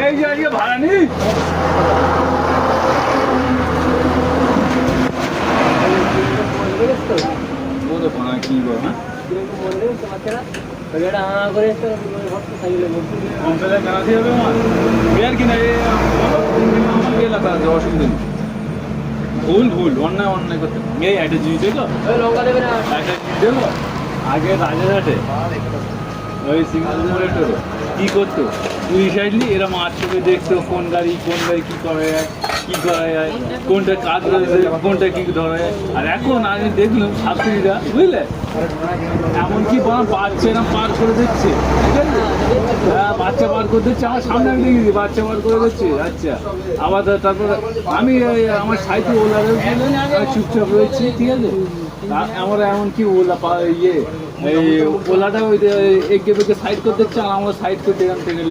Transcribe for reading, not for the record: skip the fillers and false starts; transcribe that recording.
এই যে আজকে ভাড়া নেই ও তো কোনো কি বল না ভুল ভুল অন্যায় অন্যায় করতে এই একটা জিনিস দেখো একটা জিনিস দেখো আগে রাজারহাটে ওই সিঙ্গাপুরে কি করতো পুলিশ আসলি এরা মাছ চোখে দেখতো কোন গাড়ি কি করা যায় কি করা যায় কোনটা কাজ কোনটা কি ধরা যায় আর এখন আমি দেখলাম ছাত্রীরা বুঝলে এমনকি বাচ্চা এরকম পার করে দিচ্ছে ঠিক আছে হ্যাঁ বাচ্চা পার করে দিচ্ছে আমার সামনে আমি দেখেছি বাচ্চা পার করে দিচ্ছে আচ্ছা আবার তারপর আমি আমার সাইকেল ওলারে চুপচাপ রয়েছি ঠিক আছে আমরা এমনকি ওলা ইয়ে এই ওলাটা ওই এগিয়ে বেঁকে সাইড করতে চান আমরা সাইড করতে এখান থেকে